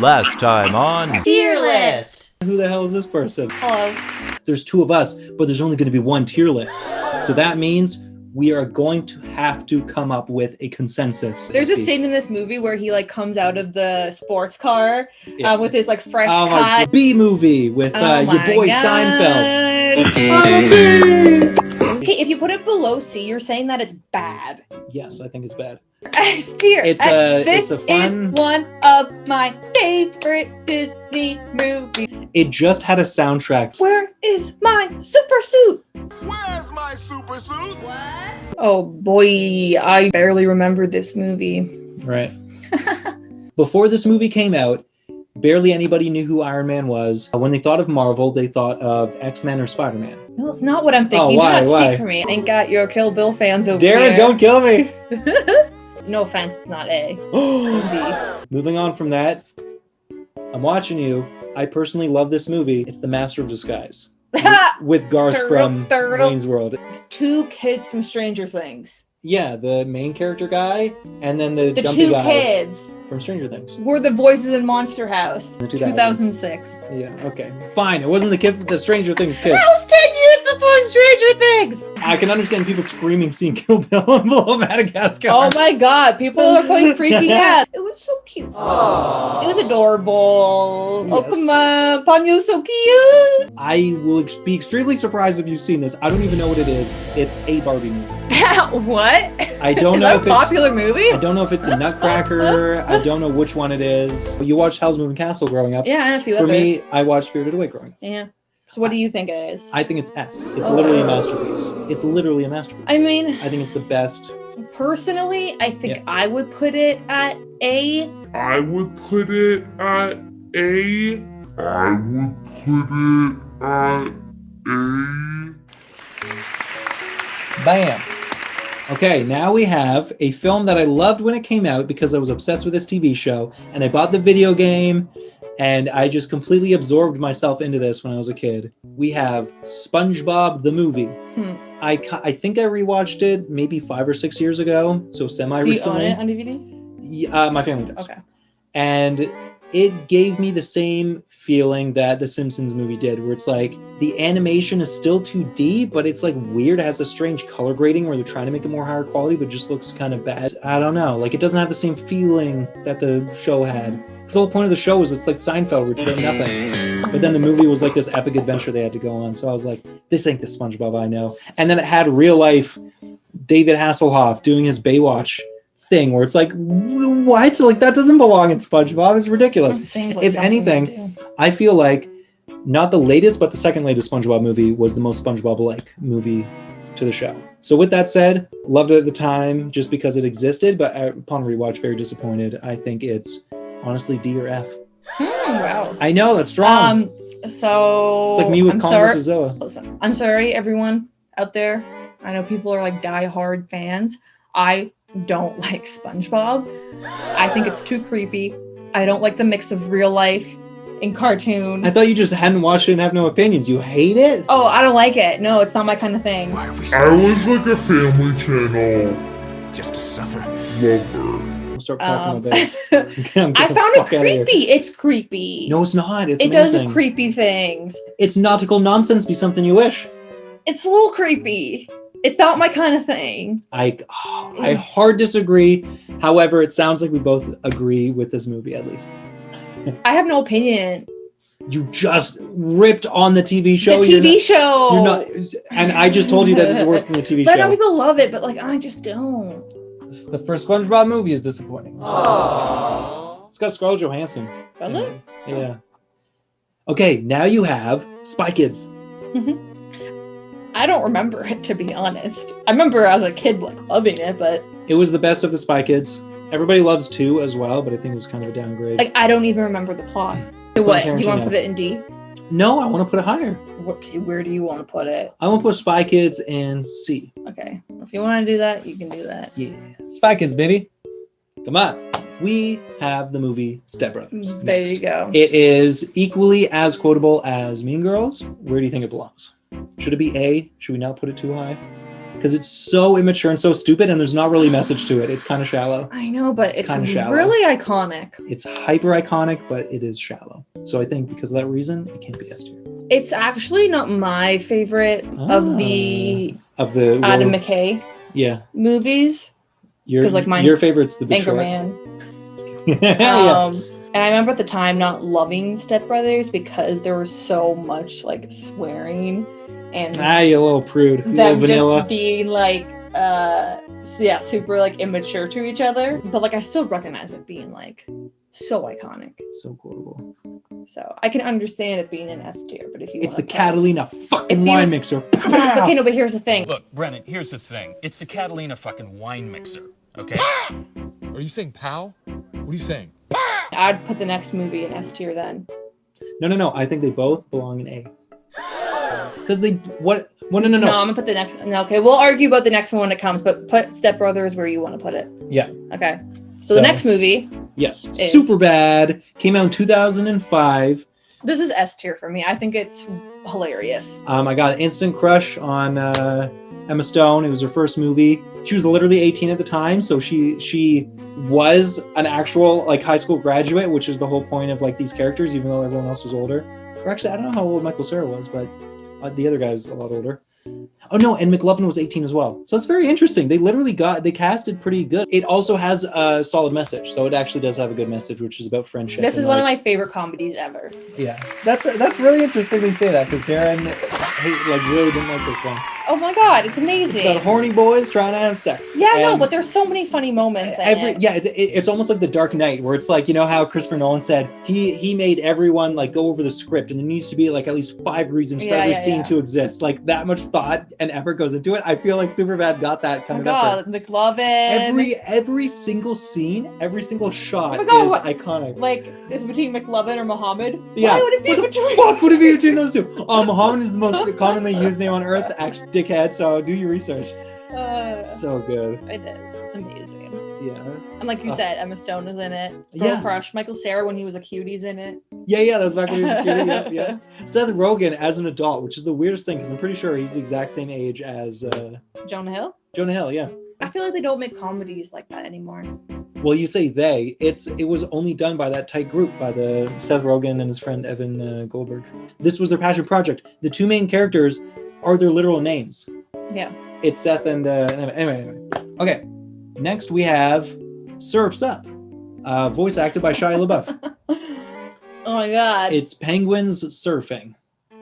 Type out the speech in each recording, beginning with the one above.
Last time on Tier list. Who the hell is this person? Hello. There's two of us, but there's only going to be one tier list. So that means we are going to have to come up with a consensus. There's a scene in this movie where he like comes out of the sports car with his like fresh cut. B movie with your boy Seinfeld. I'm a bee! Okay, if you put it below C, you're saying that it's bad. Yes, I think it's bad. S tier. This is one of my favorite Disney movies. It just had a soundtrack. Where is my super suit? Where's my super suit? What? Oh boy, I barely remember this movie. Right. Before this movie came out, barely anybody knew who Iron Man was. When they thought of Marvel, they thought of X-Men or Spider-Man. No, it's not what I'm thinking. Oh, why? Do not speak for me. Ain't got your Kill Bill fans over Darren, here. don't kill me! No offense, it's not A. It's B. Moving on from that, I'm watching you. I personally love this movie. It's The Master of Disguise. with Garth from Wayne's World. Two kids from Stranger Things. Yeah, the main character guy, and then the two guy kids from Stranger Things. Were the voices in Monster House. The 2006. Yeah, okay. Fine, it wasn't the Stranger Things kid. That was 10 years before Stranger Things! I can understand people screaming seeing Kill Bill in Below Madagascar. Oh my god, people are probably freaking out. It was so cute. Aww. It was adorable. Yes. Oh, come on. Ponyo's so cute. I will be extremely surprised if you've seen this. I don't even know what it is. It's a Barbie movie. What? I don't is know that if a popular movie? I don't know if it's a Nutcracker. I don't know which one it is. You watched Howl's Moving Castle growing up. Yeah, and a few For others. me, I watched Spirited Away growing up. Yeah. So what do you think it is? I think it's S. It's literally a masterpiece. It's literally a masterpiece. I mean, I think it's the best. Personally, I think I would put it at A. I would put it at A. Bam. Okay, now we have a film that I loved when it came out because I was obsessed with this TV show, and I bought the video game, and I just completely absorbed myself into this when I was a kid. We have Spongebob the movie. I think I rewatched it maybe 5 or 6 years ago, so semi-recently. Do you own it on DVD? Yeah, my family does. Okay. And it gave me the same feeling that the Simpsons movie did, where it's like the animation is still 2D, but it's like weird. It has a strange color grading where they're trying to make it more higher quality, but just looks kind of bad. I don't know. Like, it doesn't have the same feeling that the show had. Because the whole point of the show was it's like Seinfeld, where it's about nothing. But then the movie was like this epic adventure they had to go on. So I was like, this ain't the SpongeBob I know. And then it had real life David Hasselhoff doing his Baywatch thing, where it's like, what? Like, that doesn't belong in SpongeBob. It's ridiculous. Like if anything, I feel like not the latest, but the second latest SpongeBob movie was the most SpongeBob-like movie to the show. So with that said, loved it at the time just because it existed, but upon rewatch, very disappointed. I think it's honestly D or F. Wow. I know, that's strong. So it's like me with Kong versus Zoa. Listen, I'm sorry, everyone out there. I know people are like die-hard fans. I don't like SpongeBob. I think it's too creepy. I don't like the mix of real life and cartoon. I thought you just hadn't watched it and have no opinions. You hate it? Oh, I don't like it. No, it's not my kind of thing. I was like a Family Channel. just to suffer. Lover. I'll start cracking my base. I found it creepy. It's creepy. No, it's not. It's it amazing. does creepy things. It's nautical nonsense. Be something you wish. It's a little creepy. It's not my kind of thing. I hard disagree. However, it sounds like we both agree with this movie, at least. I have no opinion. You just ripped on the TV show. The TV show. You're not, and I just told you that this is worse than the TV But I know show. people love it, but like I just don't. The first SpongeBob movie is disappointing. It's got Scarlett Johansson. Does it? Yeah. Okay, now you have Spy Kids. I don't remember it, to be honest. I remember as a kid like loving it, but It was the best of the Spy Kids. Everybody loves 2 as well, but I think it was kind of a downgrade. like I don't even remember the plot. What? Do you want to put it in D? No, I want to put it higher. Okay, where do you want to put it? I want to put Spy Kids in C. Okay, if you want to do that, you can do that. Yeah. Spy Kids, baby. Come on. We have the movie Step Brothers. There next. you go. It is equally as quotable as Mean Girls. Where do you think it belongs? Should it be A? Should we not put it too high? because it's so immature and so stupid, and there's not really a message to it. It's kind of shallow. I know, but it's kinda shallow. really iconic. It's hyper iconic, but it is shallow. So I think because of that reason, it can't be S tier. It's actually not my favorite of the Adam McKay movies. Your favorite's The Big Short. Anchorman. Yeah. And I remember at the time not loving Step Brothers because there was so much like swearing and you little prude. You them little vanilla. just being like super like immature to each other. But like I still recognize it being like so iconic. So quotable. So I can understand it being an S tier, but if you it's the Catalina fucking wine mixer. Okay, no, but here's the thing. Look, Brennan, here's the thing. It's the Catalina fucking wine mixer, okay? Are you saying pow? What are you saying? I'd put the next movie in S tier then. No. I think they both belong in A. Because they what? No. No, I'm gonna put the next. No, okay, we'll argue about the next one when it comes, but put Step Brothers where you want to put it. Yeah. Okay. So the next movie. Yes. Superbad came out in 2005. This is S tier for me. I think it's hilarious. I got an instant crush on Emma Stone. It was her first movie. She was literally 18 at the time, so she was an actual like high school graduate, which is the whole point of like these characters, even though everyone else was older. Or actually, I don't know how old Michael Cera was, but the other guy was a lot older. Oh no, and McLovin was 18 as well. So it's very interesting. They casted pretty good. It also has a solid message. So it actually does have a good message, which is about friendship. This is one of my favorite comedies ever. Yeah. That's really interesting that you say that, because Darren really didn't like this one. Oh my god, it's amazing. It's about horny boys trying to have sex. Yeah, no, but there's so many funny moments in it. Yeah, it's almost like The Dark Knight, where it's like, you know how Christopher Nolan said he made everyone like go over the script, and there needs to be like at least 5 reasons for every scene to exist. Like that much thought and effort goes into it. I feel like Superbad got that kind of effort. McLovin. Every single scene, every single shot is iconic. Like, is it between McLovin or Muhammad? Yeah. Why would it be between? Fuck would it be between those two? Muhammad is the most commonly used name on earth. Actually, dickhead. So do your research. So good. It is. It's amazing. Yeah. And like you said, Emma Stone is in it. Girl Crush. Michael Cera when he was a cutie's in it. Yeah, that was back when he was a cutie. Yeah. Seth Rogen as an adult, which is the weirdest thing because I'm pretty sure he's the exact same age as Jonah Hill. Jonah Hill, yeah. I feel like they don't make comedies like that anymore. Well, you say they. It was only done by that tight group, by the Seth Rogen and his friend Evan Goldberg. This was their passion project. The 2 main characters are their literal names. Yeah. It's Seth and anyway. Okay. Next we have Surf's Up, voice acted by Shia LaBeouf. Oh my god. It's penguins surfing.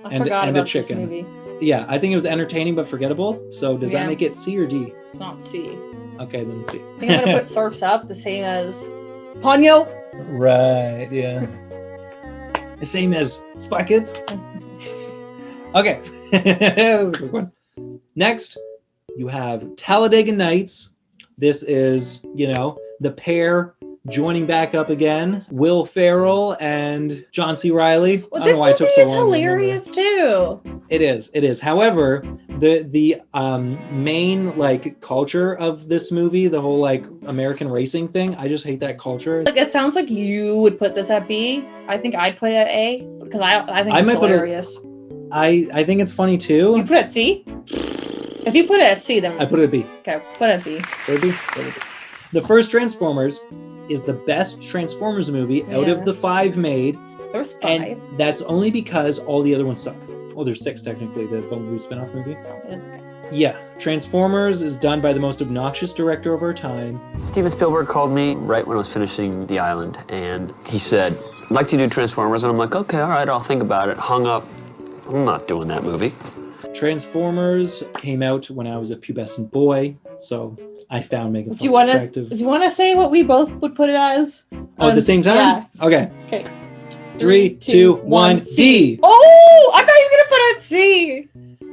I forgot about a chicken. This movie. Yeah, I think it was entertaining but forgettable. So does that make it C or D? It's not C. Okay, then it's D. I think I'm gonna put Surf's Up the same as Ponyo. Right, yeah. The same as Spy Kids. Okay. That was a quick one. Next, you have Talladega Nights. This is, the pair joining back up again. Will Ferrell and John C. Reilly. Well, this movie is hilarious too. It is. However, the main like culture of this movie, the whole like American racing thing, I just hate that culture. Like it sounds like you would put this at B. I think I'd put it at A because I think it's hilarious. I think it's funny too. You put it at C? If you put it at C, then I put it at B. Okay, put it at B. Put it at B. The first Transformers is the best Transformers movie out of the 5 made. There's 5. And that's only because all the other ones suck. Well, there's 6 technically, the Bumblebee spin-off movie. Yeah, Transformers is done by the most obnoxious director of our time. Steven Spielberg called me right when I was finishing The Island, and he said, I'd like to do Transformers, and I'm like, okay, all right, I'll think about it. Hung up. I'm not doing that movie. Transformers came out when I was a pubescent boy, so I found Megan Fox attractive. Do you want to say what we both would put it as? At the same time? Yeah. Okay. 3, 2, 1, C. Oh, I thought you were going to put it at C.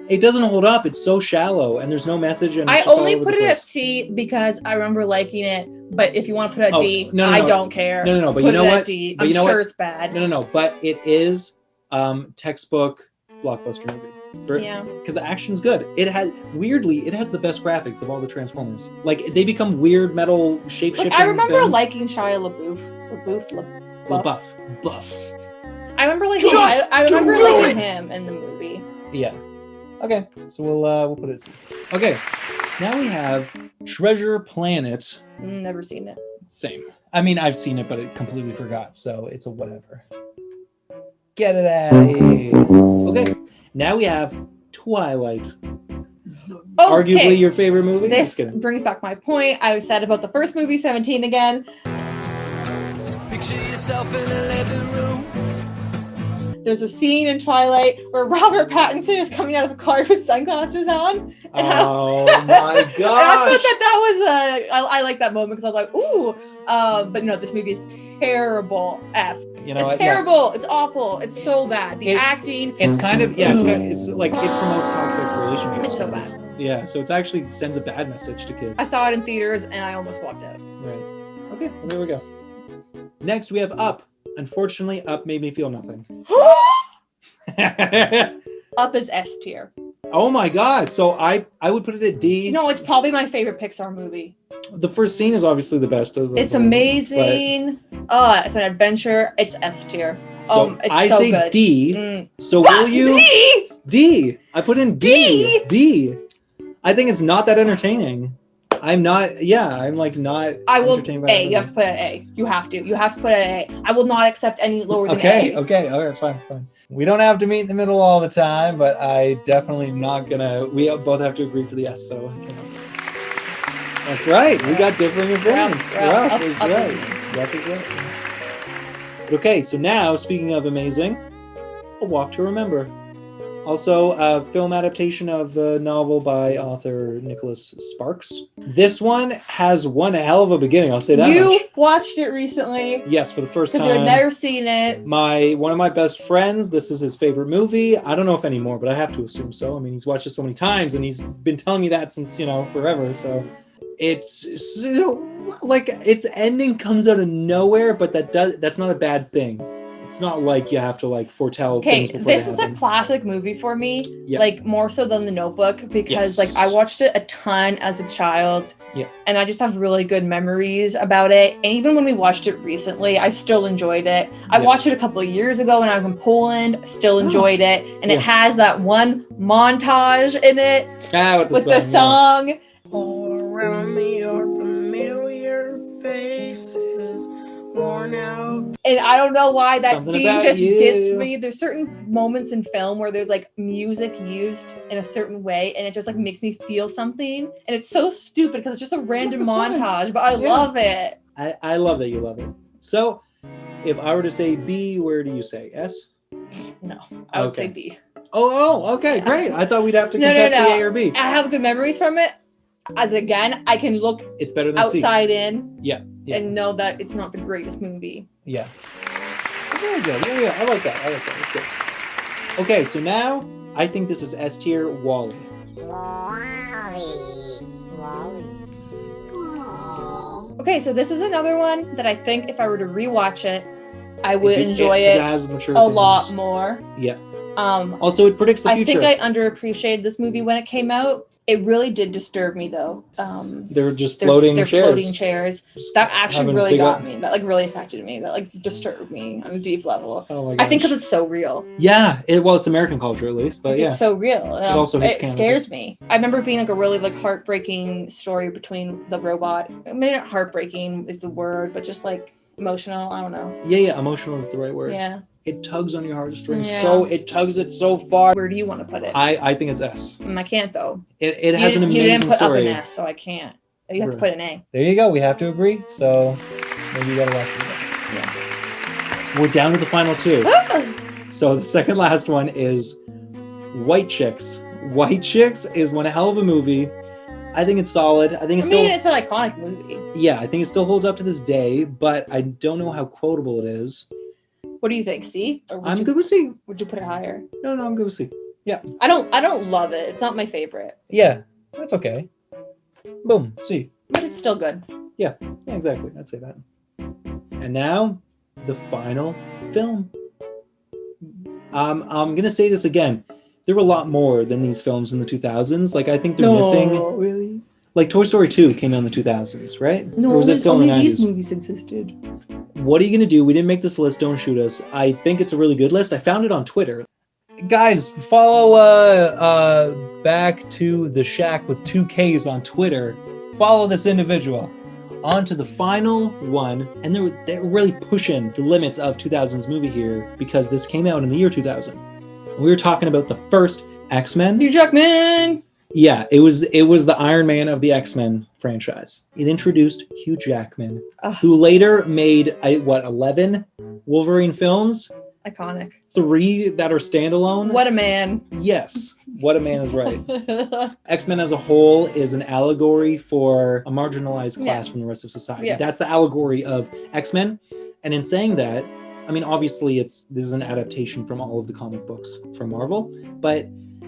It doesn't hold up. It's so shallow, and there's no message. And I only put it at C because I remember liking it. But if you want to put it at D, I don't care. No. But put you know it what? At D. I'm sure it's bad. No. But it is textbook blockbuster movie. Because the action's good. It has the best graphics of all the Transformers. Like they become weird metal shape-shifting. I remember things. liking Shia LaBeouf. Buff. I remember liking him in the movie. Yeah. Okay, so we'll put it at C. Okay, now we have Treasure Planet. Never seen it. Same. I mean, I've seen it, but I completely forgot, so it's a whatever. Get it out of here. Okay, now we have Twilight. Arguably your favorite movie? This brings back my point. I was sad about the first movie, 17 again. Picture yourself in a living room. There's a scene in Twilight where Robert Pattinson is coming out of a car with sunglasses on. Oh my gosh. And I thought that was I like that moment because I was like, ooh. But no, this movie is terrible. You know, it's terrible. Yeah. It's awful. It's so bad. The acting. It's kind of, it's like it promotes toxic relationships. It's so bad. Yeah, so it's actually sends a bad message to kids. I saw it in theaters and I almost walked out. Right. Okay, well, there we go. Next, we have Up. Unfortunately, Up made me feel nothing. Up is S tier. Oh my god! So I would put it at D. No, it's probably my favorite Pixar movie. The first scene is obviously the best. It's amazing. It's an adventure. It's S tier. So it's I so say good. D. So will you? D. D. I put in D. D. I think it's not that entertaining. I'm not. Yeah, I'm like not. I will. Entertained by A. You have to put it at A. You have to. You have to put it at A. I will not accept any lower than A. Okay. All right. Fine. We don't have to meet in the middle all the time, but I definitely not gonna. We both have to agree for the S. So. That's right. We got differing opinions. Ralph is right. Okay, so now speaking of amazing, A Walk to Remember. Also, a film adaptation of a novel by author Nicholas Sparks. This one has one hell of a beginning, I'll say that much. You watched it recently. Yes, for the first time. Because you had never seen it. One of my best friends, this is his favorite movie. I don't know if anymore, but I have to assume so. I mean, he's watched it so many times, and he's been telling me that since, forever. So it's like its ending comes out of nowhere, but that's not a bad thing. It's not like you have to foretell things before this is a classic movie for me, more so than The Notebook, because I watched it a ton as a child, and I just have really good memories about it. And even when we watched it recently, I still enjoyed it. I watched it a couple of years ago when I was in Poland, still enjoyed it, and it has that one montage in it with the song. All around me are familiar faces, worn out. And I don't know why that scene just gets me. There's certain moments in film where there's music used in a certain way, and it just makes me feel something. And it's so stupid because it's just a random montage, but I love it. I love that you love it. So, if I were to say B, where do you say? S? No, I would say B. Oh, okay, great. I thought we'd have to contest the A or B. I have good memories from it. As again, I can look it's better than outside C. in and know that it's not the greatest movie. Yeah. Very good. Yeah. I like that. That's good. Okay, so now I think this is S tier. Wall-E. Okay, so this is another one that I think if I were to rewatch it, I would enjoy it a lot more. Yeah. Also, it predicts the future. I think I underappreciated this movie when it came out. It really did disturb me, though. They're just floating chairs. Floating chairs. That actually really got me. That really affected me. That disturbed me on a deep level. Oh my gosh. I think because it's so real. Yeah. It's American culture at least, but it's so real. It also hits Canada. Scares me. I remember being a really heartbreaking story between the robot. Maybe not heartbreaking is the word, but just emotional. I don't know. Yeah. Emotional is the right word. Yeah. It tugs on your heartstrings it tugs it so far. Where do you want to put it? I think it's S. I can't though. It has an amazing story. You didn't put Up an S, so I can't. You have to put an A. There you go. We have to agree. So maybe you gotta watch it again. Yeah. We're down to the final two. So the second last one is White Chicks. White Chicks is one hell of a movie. I think it's solid. I think it's an iconic movie. Yeah, I think it still holds up to this day, but I don't know how quotable it is. What do you think? C? I'm good with C. Would you put it higher? No, I'm good with C. Yeah. I don't love it. It's not my favorite. Yeah, that's okay. Boom, C. But it's still good. Yeah, exactly. I'd say that. And now, the final film. I'm gonna say this again. There were a lot more than these films in the 2000s. I think they're missing. Really? Toy Story 2 came out in the 2000s, right? No, or was it still in the 90s? These movies existed. What are you going to do? We didn't make this list. Don't shoot us. I think it's a really good list. I found it on Twitter. Guys, follow Back to the Shack with 2 Ks on Twitter. Follow this individual. On to the final one, and they're really pushing the limits of 2000's movie here because this came out in the year 2000. We were talking about the first X-Men. Hugh Jackman. Yeah, it was the Iron Man of the X-Men franchise. It introduced Hugh Jackman, who later made 11 Wolverine films. Iconic. 3 that are standalone. What a man. Yes, what a man is right. X-Men as a whole is an allegory for a marginalized class from the rest of society. Yes. That's the allegory of X-Men. And in saying that, I mean, obviously this is an adaptation from all of the comic books from Marvel, but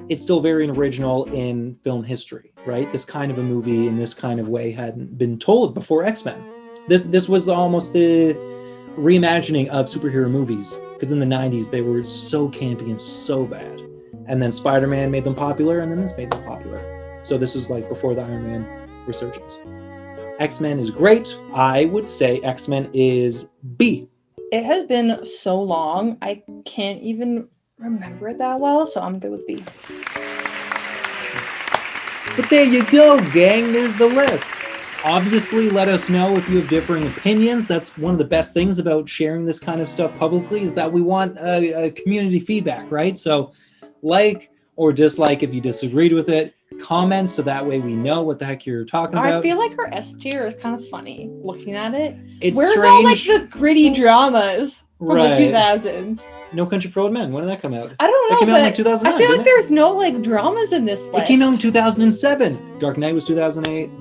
it's still very original in film history, right? This kind of a movie in this kind of way hadn't been told before X-Men. This was almost the reimagining of superhero movies, because in the 90s they were so campy and so bad. And then Spider-Man made them popular, and then this made them popular. So this was like before the Iron Man resurgence. X-Men is great. I would say X-Men is B. It has been so long, I can't even remember it that well, so I'm good with B. But there you go, gang. There's the list. Obviously, let us know if you have differing opinions. That's one of the best things about sharing this kind of stuff publicly, is that we want a community feedback, right? So like or dislike if you disagreed with it. Comment so that way we know what the heck you're talking about. I feel like her S tier is kind of funny looking at it. It's Where's strange. all like the gritty dramas from Right. the 2000s? No Country for Old Men. When did that come out? I don't know. That came out in but like 2009. I feel like didn't it? there's no like dramas in this list. It came out in 2007. Dark Knight was 2008.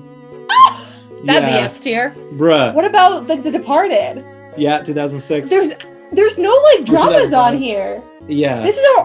That'd be Yeah. S tier. Bruh. What about like The Departed? Yeah, 2006. There's no like dramas 2005. on here. Yeah.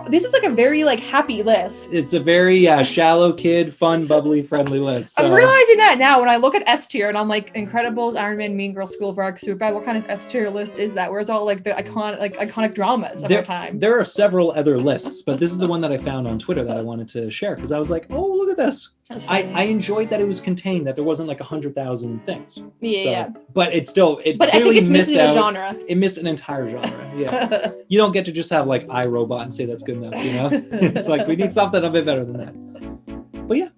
This is like a very like happy list. It's a very shallow kid, fun, bubbly, friendly list. So. I'm realizing that now when I look at S tier and I'm like Incredibles, Iron Man, Mean Girls, School of Rock, Superbad. What kind of S tier list is that? Where's all like the iconic dramas of our time? There are several other lists, but this is the one that I found on Twitter that I wanted to share because I was like, oh, look at this. I enjoyed that it was contained, that there wasn't like 100,000 things. Yeah. But it But I think clearly it's missed missing out. a genre. It missed an entire genre. Yeah. You don't get to just have like iRobot and say that's good enough, you know? It's like we need something a bit better than that. But yeah.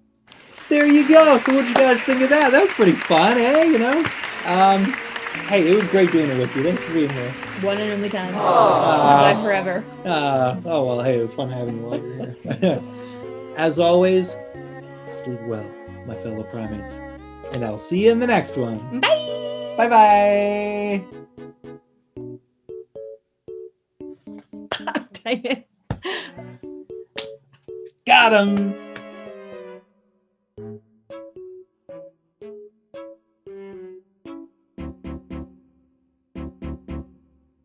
There you go. So what did you guys think of that? That was pretty fun, eh? You know? Hey, it was great doing it with you. Thanks for being here. One and only time. Live forever. Oh well, hey, it was fun having you while you're here. As always, sleep well, my fellow primates. And I'll see you in the next one. Bye. Bye-bye. Dang it. Got him.